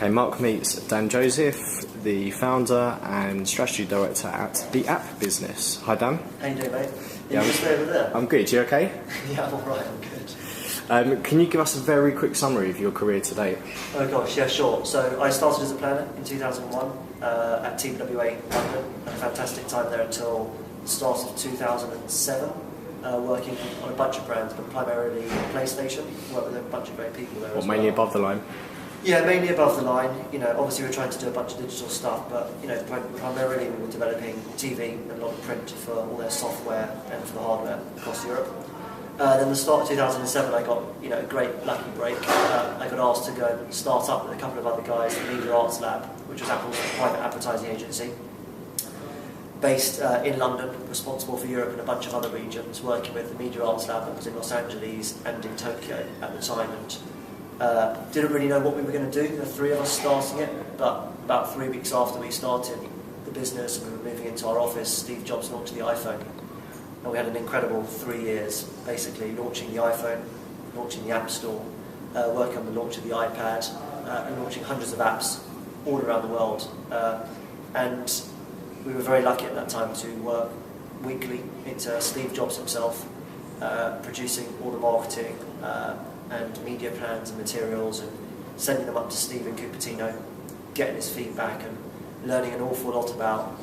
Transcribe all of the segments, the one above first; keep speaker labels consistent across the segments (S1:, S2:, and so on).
S1: Okay, Mark meets Dan Joseph, the founder and strategy director at the App Business. Hi Dan.
S2: How you doing, mate?
S1: Yeah,
S2: Just over there.
S1: I'm good. You okay?
S2: Yeah, I'm alright, I'm good.
S1: Can you give us a very quick summary of your career to date?
S2: Oh gosh, yeah, sure. So I started as a planner in 2001 at TWA London. Had a fantastic time there until the start of 2007, working on a bunch of brands, but primarily PlayStation. Worked with a bunch of great people there.
S1: What, mainly above the line?
S2: Yeah, mainly above the line. You know, obviously we're trying to do a bunch of digital stuff, but you know, primarily we were developing TV and a lot of print for all their software and for the hardware across Europe. Then the start of 2007, I got a great lucky break. I got asked to go and start up with a couple of other guys at Media Arts Lab, which was Apple's private advertising agency, based in London, responsible for Europe and a bunch of other regions, working with the Media Arts Lab that was in Los Angeles and in Tokyo at the time. And didn't really know what we were going to do. There were three of us starting it, but about 3 weeks after we started the business and we were moving into our office, Steve Jobs launched the iPhone. And we had an incredible 3 years, basically launching the iPhone, launching the App Store, working on the launch of the iPad, and launching hundreds of apps all around the world. And we were very lucky at that time to work weekly into Steve Jobs himself, producing all the marketing and media plans and materials and sending them up to Steve in Cupertino, getting his feedback and learning an awful lot about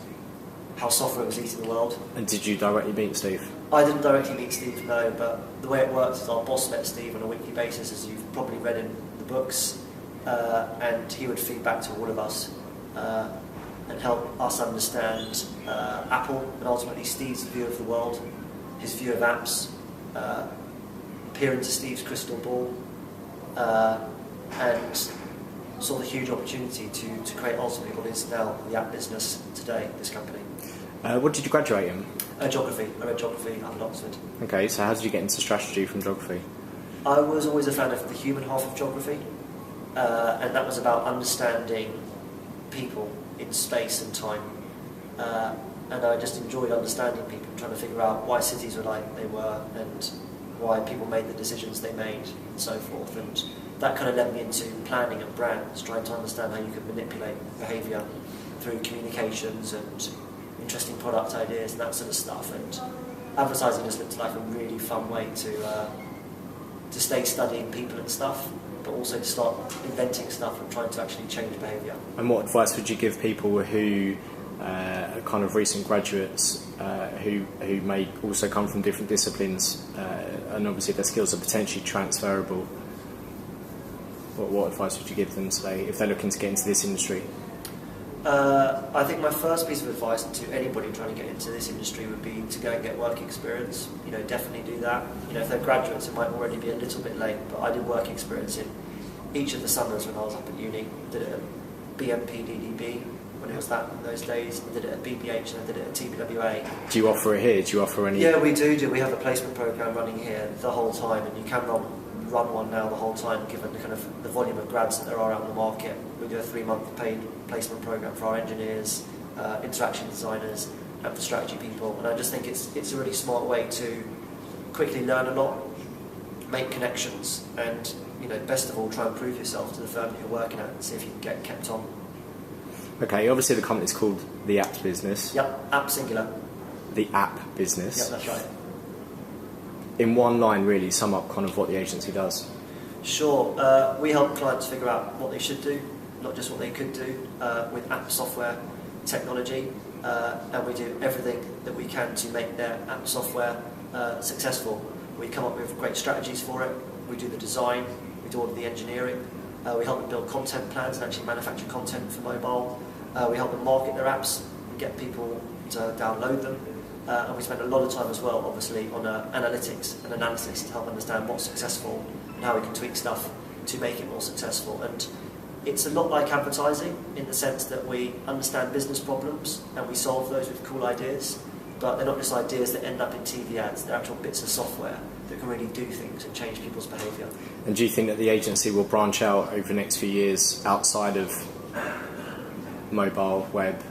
S2: how software was eating the world.
S1: And did you directly meet Steve?
S2: I didn't directly meet Steve, no, but the way it works is our boss met Steve on a weekly basis, as you've probably read in the books, and he would feed back to all of us and help us understand Apple and ultimately Steve's view of the world, his view of apps, peer into Steve's crystal ball, and saw the huge opportunity to create ultimately what is now the App Business today, this company.
S1: What did you graduate in?
S2: Geography. I read geography up in Oxford.
S1: Okay, so how did you get into strategy from geography?
S2: I was always a fan of the human half of geography, and that was about understanding people in space and time. And I just enjoyed understanding people, trying to figure out why cities were like they were and why people made the decisions they made and so forth. And that kind of led me into planning and brands, trying to understand how you could manipulate behaviour through communications and interesting product ideas and that sort of stuff. And advertising just looked like a really fun way to stay studying people and stuff, but also to start inventing stuff and trying to actually change behaviour. And
S1: what advice would you give people who are kind of recent graduates who may also come from different disciplines and obviously their skills are potentially transferable? What advice would you give them today if they're looking to get into this industry?
S2: I think my first piece of advice to anybody trying to get into this industry would be to go and get work experience. You know, definitely do that. You know, if they're graduates, it might already be a little bit late, but I did work experience in each of the summers when I was up at uni. I did it at BMPDDB when it was that in those days. I did it at BBH and I did it at TBWA.
S1: Do you offer it here? Do you offer any?
S2: Yeah, we do. We have a placement program running here the whole time, and you can run one now the whole time, given the kind of the volume of grads that there are out in the market. We do a 3-month paid placement program for our engineers, interaction designers, and for strategy people. And I just think it's a really smart way to quickly learn a lot, make connections, and best of all, try and prove yourself to the firm that you're working at and see if you can get kept on.
S1: Okay, obviously the company's called the App Business.
S2: Yep, App singular.
S1: The App Business.
S2: Yep, that's right.
S1: In one line, really, sum up kind of what the agency does.
S2: Sure. We help clients figure out what they should do, not just what they could do, with app software technology, and we do everything that we can to make their app software successful. We come up with great strategies for it, we do the design, we do all of the engineering, we help them build content plans and actually manufacture content for mobile, we help them market their apps, we get people to download them, and we spend a lot of time as well, obviously, on analytics and analysis to help understand what's successful and how we can tweak stuff to make it more successful. And it's a lot like advertising in the sense that we understand business problems and we solve those with cool ideas, but they're not just ideas that end up in TV ads, they're actual bits of software that can really do things and change people's behaviour.
S1: And do you think that the agency will branch out over the next few years outside of mobile, web,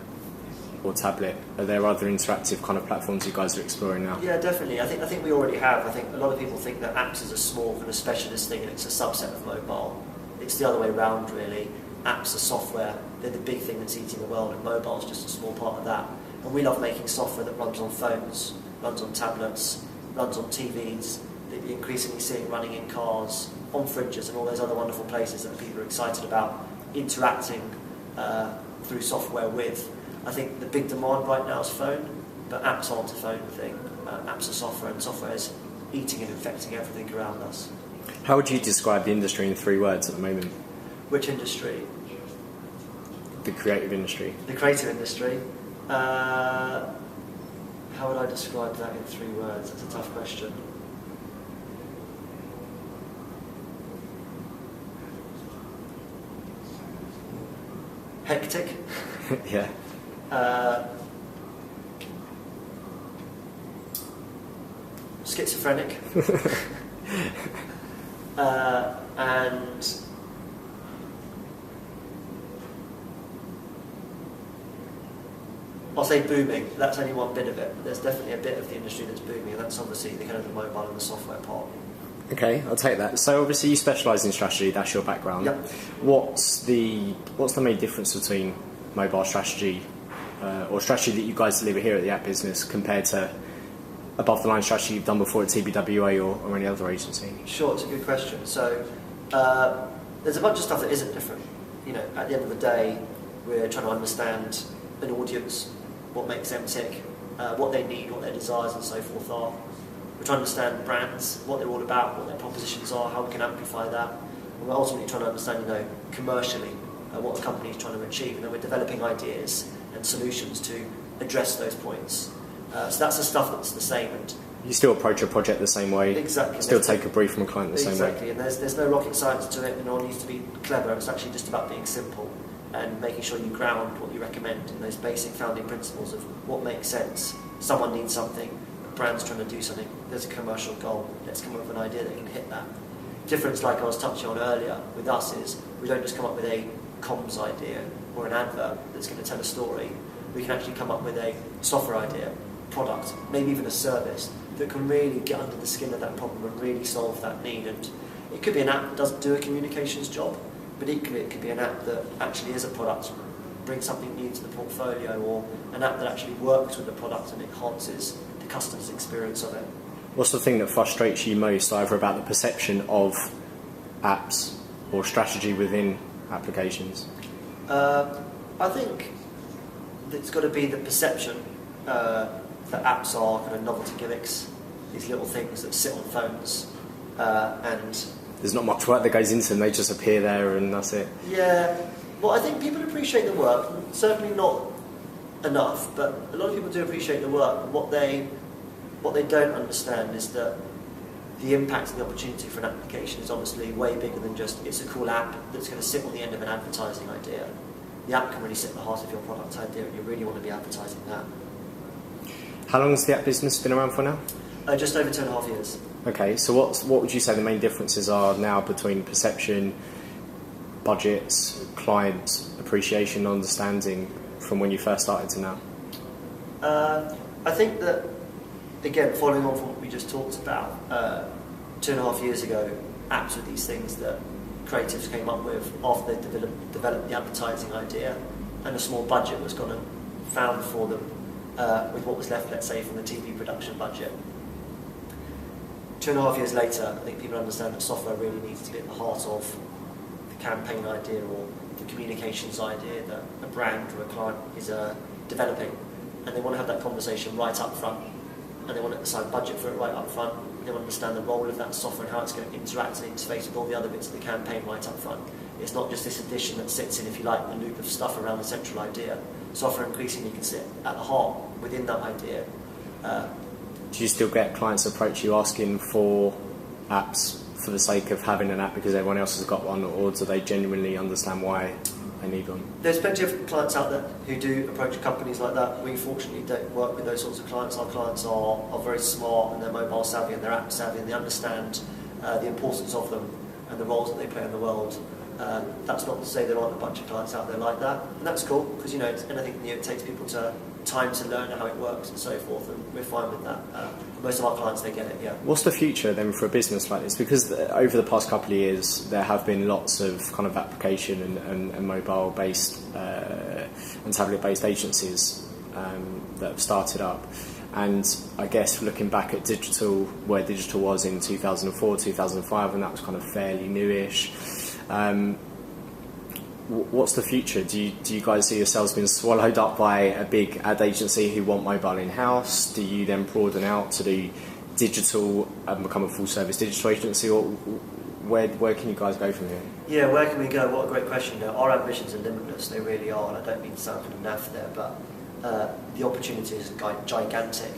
S1: or tablet? Are there other interactive kind of platforms you guys are exploring now?
S2: Yeah, definitely. I think we already have. I think a lot of people think that apps is a small kind of specialist thing and it's a subset of mobile. It's the other way around, really. apps are software. They're the big thing that's eating the world, and mobile's just a small part of that. And we love making software that runs on phones, runs on tablets, runs on TVs, that you're increasingly seeing running in cars, on fridges, and all those other wonderful places that people are excited about interacting through software with. I think the big demand right now is phone, but apps aren't a phone thing. Apps are software, and software is eating and infecting everything around us.
S1: How would you describe the industry in 3 words at the moment?
S2: Which industry?
S1: The creative industry.
S2: The creative industry. How would I describe that in 3 words? That's a tough question. Hectic.
S1: Yeah.
S2: Schizophrenic. And I'll say booming. That's only one bit of it. There's definitely a bit of the industry that's booming, and that's obviously the kind of the mobile and the software part.
S1: Okay, I'll take that. So obviously you specialise in strategy, that's your background.
S2: Yep.
S1: What's the main difference between mobile strategy or strategy that you guys deliver here at the app business compared to above the line strategy you've done before at TBWA or any other agency?
S2: Sure, it's a good question. So there's a bunch of stuff that isn't different. You know, at the end of the day, we're trying to understand an audience, what makes them tick, what they need, what their desires and so forth are. We're trying to understand brands, what they're all about, what their propositions are, how we can amplify that. And we're ultimately trying to understand, you know, commercially, what the company is trying to achieve. And then we're developing ideas and solutions to address those points. So that's the stuff that's the same. And
S1: you still approach a project the same way.
S2: Exactly.
S1: Still take a brief from a client the same way.
S2: Exactly. And there's no rocket science to it, and no one needs to be clever. It's actually just about being simple and making sure you ground what you recommend in those basic founding principles of what makes sense. Someone needs something, a brand's trying to do something, there's a commercial goal, let's come up with an idea that can hit that. Difference, like I was touching on earlier, with us is we don't just come up with a comms idea or an advert that's going to tell a story. We can actually come up with a software idea, product, maybe even a service that can really get under the skin of that problem and really solve that need. And it could be an app that doesn't do a communications job, but equally it could be an app that actually is a product, brings something new to the portfolio, or an app that actually works with the product and enhances the customer's experience of it.
S1: What's the thing that frustrates you most, either about the perception of apps or strategy within applications?
S2: I think it's got to be the perception that apps are kind of novelty gimmicks, these little things that sit on phones, and
S1: there's not much work that goes into them, they just appear there and that's it.
S2: Yeah, well, I think people appreciate the work, certainly not enough, but a lot of people do appreciate the work. What they don't understand is that the impact and the opportunity for an application is obviously way bigger than just it's a cool app that's going to sit on the end of an advertising idea. The app can really sit at the heart of your product idea, and you really want to be advertising that.
S1: How long has the app business been around for now?
S2: Just over 2.5 years.
S1: Okay, so what would you say the main differences are now between perception, budgets, client appreciation, understanding from when you first started to now?
S2: I think that, again, following on from what we just talked about, 2.5 years ago, apps were these things that creatives came up with after they developed the advertising idea, and a small budget was gone and found for them with what was left, let's say, from the TV production budget. 2.5 years later, I think people understand that software really needs to be at the heart of the campaign idea or the communications idea that a brand or a client is developing, and they want to have that conversation right up front, and they want to assign budget for it right up front. They want to understand the role of that software and how it's going to interact and interface with all the other bits of the campaign right up front. It's not just this addition that sits in, if you like, the loop of stuff around the central idea. Software increasingly can sit at the heart within that idea.
S1: Do you still get clients approach you asking for apps for the sake of having an app because everyone else has got one, or do they genuinely understand why they need one?
S2: There's plenty of clients out there who do approach companies like that. We fortunately don't work with those sorts of clients. Our clients are very smart, and they're mobile savvy and they're app savvy, and they understand the importance of them and the roles that they play in the world. That's not to say there aren't a bunch of clients out there like that, and that's cool, because you know, it's anything new, it takes people to time to learn how it works and so forth, and we're fine with that. Most of our clients, they get it, yeah.
S1: What's the future then for a business like this? Because over the past couple of years, there have been lots of kind of application and mobile-based and tablet-based agencies that have started up. And I guess looking back at digital, where digital was in 2004, 2005, and that was kind of fairly newish. What's the future? Do you guys see yourselves being swallowed up by a big ad agency who want mobile in-house? Do you then broaden out to do digital and become a full-service digital agency? Or where can you guys go from here?
S2: Yeah, where can we go? What a great question. Our ambitions are limitless, they really are, and I don't mean to sound kind of naff there, but the opportunity is gigantic.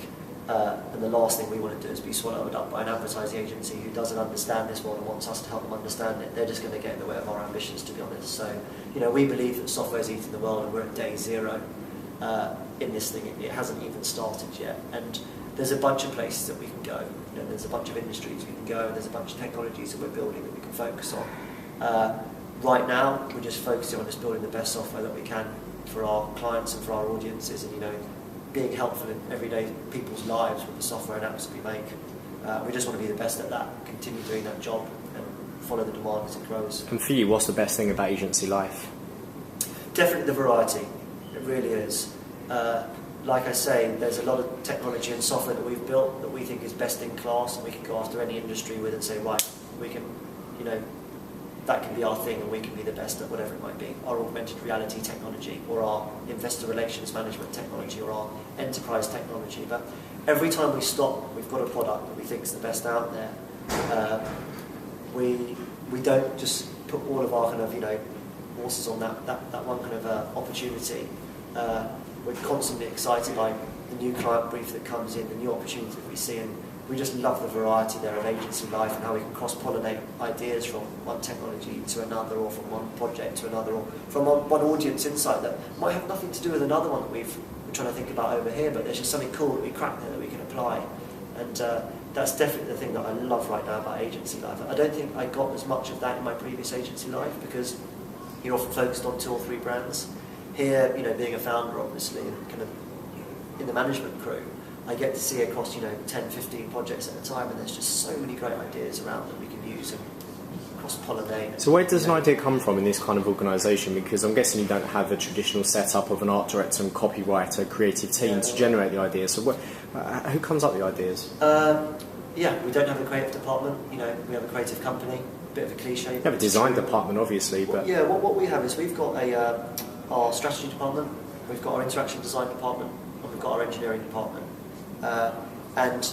S2: And the last thing we want to do is be swallowed up by an advertising agency who doesn't understand this world and wants us to help them understand it. They're just going to get in the way of our ambitions, to be honest. So, we believe that software is eating the world, and we're at day zero in this thing. It hasn't even started yet. And there's a bunch of places that we can go. There's a bunch of industries we can go, and there's a bunch of technologies that we're building that we can focus on. Right now, we're just focusing on just building the best software that we can for our clients and for our audiences, and being helpful in everyday people's lives with the software and apps that we make. We just want to be the best at that, continue doing that job and follow the demand as it grows.
S1: And for you, what's the best thing about agency life?
S2: Definitely the variety. It really is. Like I say, there's a lot of technology and software that we've built that we think is best in class, and we can go after any industry with and say, right, we can, that can be our thing, and we can be the best at whatever it might be. Our augmented reality technology, or our investor relations management technology, or our enterprise technology. But every time we stop, we've got a product that we think is the best out there. We don't just put all of our kind of horses on that one kind of opportunity. We're constantly excited by the new client brief that comes in, the new opportunity that we see, and we just love the variety there of agency life and how we can cross-pollinate ideas from one technology to another, or from one project to another, or from one audience insight that might have nothing to do with another one that we're trying to think about over here, but there's just something cool that we crack there that we can apply. And that's definitely the thing that I love right now about agency life. I don't think I got as much of that in my previous agency life, because you're often focused on 2 or 3 brands. Here, being a founder, obviously, and kind of in the management crew, I get to see across 10, 15 projects at a time, and there's just so many great ideas around that we can use and cross-pollinate.
S1: So where does an idea come from in this kind of organisation? Because I'm guessing you don't have a traditional setup of an art director and copywriter, creative team to generate the ideas. So who comes up with the ideas?
S2: We don't have a creative department. We have a creative company. A bit of a cliche.
S1: You have a design department, obviously, but
S2: what we have is we've got our strategy department, we've got our interaction design department, and we've got our engineering department. And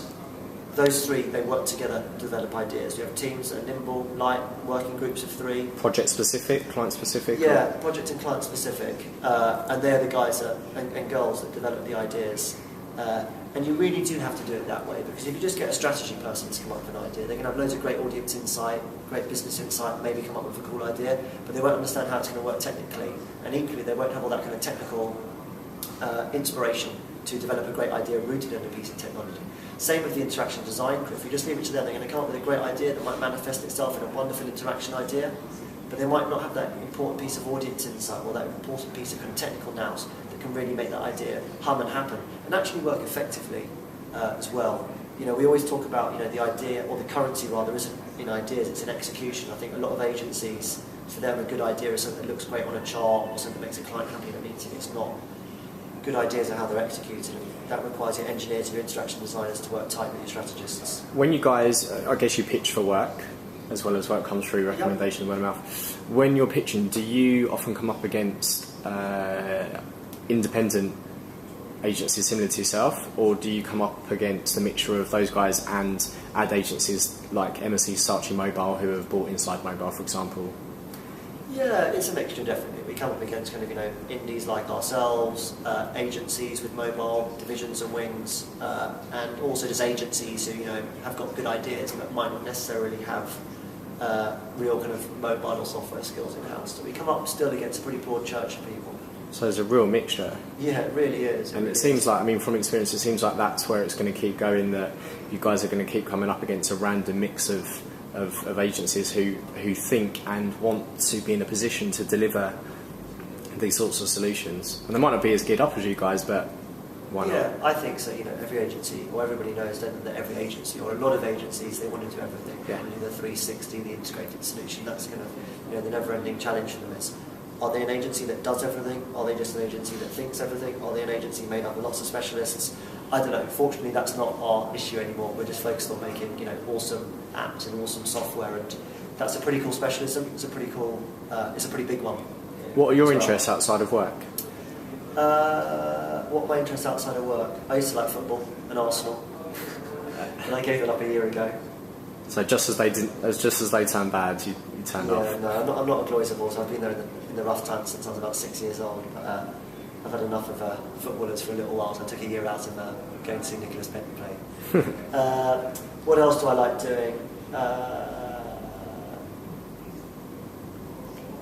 S2: those 3, they work together to develop ideas. We have teams that are nimble, light, working groups of 3.
S1: Project specific, client specific?
S2: Yeah, project and client specific. And they're the guys and girls that develop the ideas. And you really do have to do it that way, because if you just get a strategy person to come up with an idea, they can have loads of great audience insight, great business insight, maybe come up with a cool idea, but they won't understand how it's going to work technically. And equally, they won't have all that kind of technical inspiration to develop a great idea rooted in a piece of technology. Same with the interaction design crew. If you just leave it to them, they're going to come up with a great idea that might manifest itself in a wonderful interaction idea, but they might not have that important piece of audience insight, or that important piece of kind of technical nous that can really make that idea hum and happen, and actually work effectively as well. We always talk about the idea, or the currency rather, isn't in ideas, it's in execution. I think a lot of agencies, for them, a good idea is something that looks great on a chart, or something that makes a client happy in a meeting. It's not. Good ideas are how they're executed, and that requires your engineers and your interaction designers to work tight with your strategists.
S1: When you guys, I guess you pitch for work, as well as work comes through recommendation, word of mouth. When you're pitching, do you often come up against independent agencies similar to yourself, or do you come up against a mixture of those guys and ad agencies like MSC, Saatchi Mobile, who have bought Inside Mobile, for example?
S2: Yeah, it's a mixture, definitely. We come up against kind of, indies like ourselves, agencies with mobile divisions and wings, and also just agencies who, have got good ideas but might not necessarily have real kind of mobile or software skills in-house. So we come up still against a pretty broad church of people.
S1: So there's a real mixture.
S2: Yeah, it really is.
S1: And it seems like, from experience, it seems like that's where it's going to keep going, that you guys are going to keep coming up against a random mix of agencies who think and want to be in a position to deliver these sorts of solutions. And they might not be as geared up as you guys, but why not?
S2: Yeah, I think so. Every agency, or everybody knows that every agency, or a lot of agencies, they want to do everything. They want to do the 360, the integrated solution. That's kind of, the never-ending challenge for them is, are they an agency that does everything? Are they just an agency that thinks everything? Are they an agency made up of lots of specialists? I don't know. Fortunately, that's not our issue anymore. We're just focused on making, awesome apps and awesome software, and that's a pretty cool specialism. It's a pretty cool, it's a pretty big one.
S1: What are your interests outside of work?
S2: What are my interests outside of work? I used to like football and Arsenal, and I gave it up a year ago.
S1: So just as they turned bad, you turned off.
S2: Yeah, no, I'm not a glory supporter. I've been there in the rough times since I was about 6 years old. But, I've had enough of footballers for a little while, so I took a year out of going to see Nicholas Pepe play. What else do I like doing?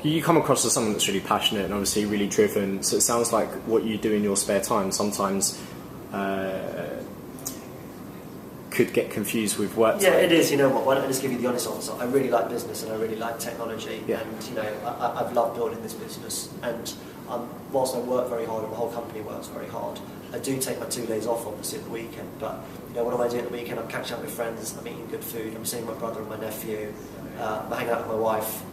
S1: You come across as someone that's really passionate and obviously really driven, so it sounds like what you do in your spare time sometimes could get confused with work time.
S2: Yeah, it is. You know what? Why don't I just give you the honest answer? I really like business and I really like technology,
S1: yeah.
S2: And I've loved building this business. And whilst I work very hard and the whole company works very hard, I do take my 2 days off, obviously, at the weekend. But what am I doing at the weekend? I'm catching up with friends. I'm eating good food. I'm seeing my brother and my nephew. I'm hanging out with my wife.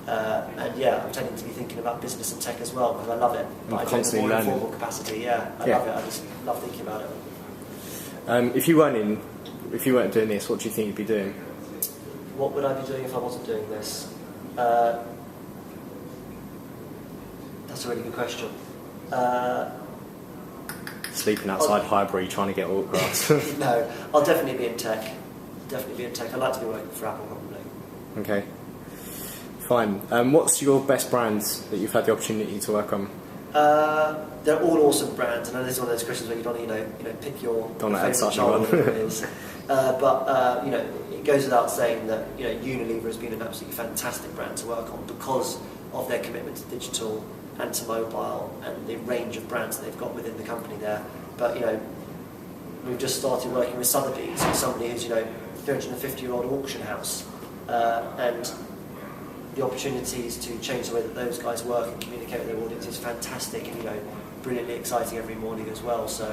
S2: And yeah, I'm tending to be thinking about business and tech as well because I love it. But I do it in a more informal capacity. Yeah, I love it. I just love thinking about it.
S1: If you weren't doing this, what do you think you'd be doing?
S2: What would I be doing if I wasn't doing this? That's a really good question.
S1: Sleeping outside Highbury trying to get autographs.
S2: No, I'll definitely be in tech. I'd like to be working for Apple probably.
S1: Okay. Fine. What's your best brands that you've had the opportunity to work on?
S2: They're all awesome brands. I know this is one of those questions where you don't pick your favourite child, whatever it is. But it goes without saying that Unilever has been an absolutely fantastic brand to work on because of their commitment to digital and to mobile and the range of brands that they've got within the company there. But we've just started working with Sotheby's, somebody who's 350-year-old auction house, and the opportunities to change the way that those guys work and communicate with their audience is fantastic and brilliantly exciting every morning as well. So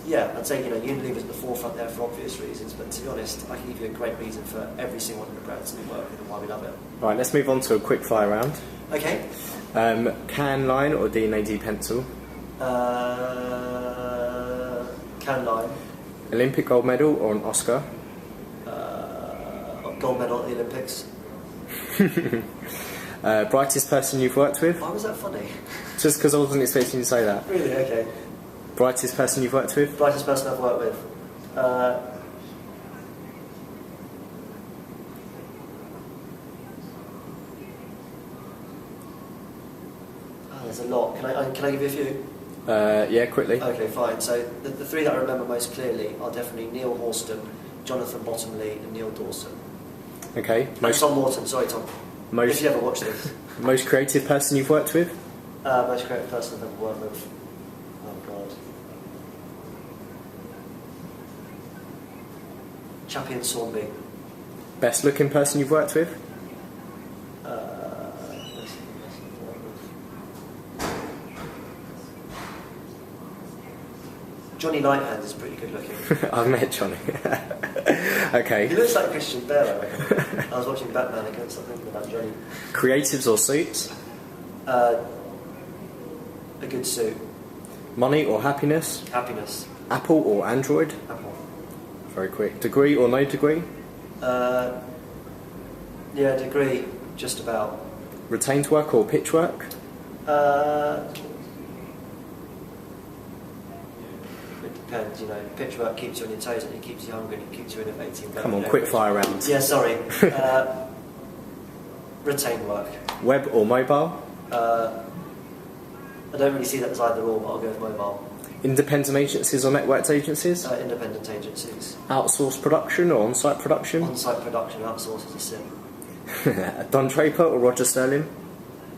S2: yeah, I'd say Unilever's at the forefront there for obvious reasons, but to be honest, I can give you a great reason for every single one of the brands that we work with and why we love it.
S1: Right, let's move on to a quick fire round.
S2: Okay.
S1: Can line or D&AD pencil?
S2: Can line.
S1: Olympic gold medal or an Oscar?
S2: Gold medal at the Olympics.
S1: Brightest person you've worked with?
S2: Why was that funny?
S1: Just because I wasn't expecting you to say that.
S2: Really? Okay.
S1: Brightest person you've worked with?
S2: Brightest person I've worked with? There's a lot. Can I give you a few?
S1: Yeah, quickly.
S2: Okay, fine. So the three that I remember most clearly are definitely Neil Horston, Jonathan Bottomley, and Neil Dawson.
S1: Okay.
S2: Tom Morton. Sorry, Tom. If you ever watch this.
S1: Most creative person you've worked with?
S2: Most creative person I've ever worked with. Oh God. Chappie and Sornby.
S1: Best looking person you've worked with? Johnny Lighthand is pretty good looking. I've met Johnny. Okay.
S2: He looks like Christian Bale, I reckon. I was watching Batman and I started thinking about Johnny.
S1: Creatives or suits?
S2: A good suit.
S1: Money or happiness?
S2: Happiness.
S1: Apple or Android?
S2: Apple.
S1: Very quick. Degree or no degree?
S2: Yeah, degree, just about.
S1: Retained work or pitch work?
S2: It depends, pitch work keeps you on your toes and it keeps you hungry and it keeps you innovating.
S1: Come on, quick fire round.
S2: Yeah, sorry. Retained work.
S1: Web or mobile?
S2: I don't really see that as either or, but I'll go with mobile.
S1: Independent agencies or networked agencies?
S2: Independent agencies.
S1: Outsourced production or on-site production?
S2: On-site production, outsourced is a sin.
S1: Don Draper or Roger Sterling?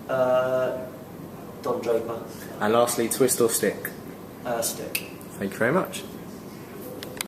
S2: Don Draper.
S1: And lastly, twist or stick?
S2: Stick.
S1: Thank you very much.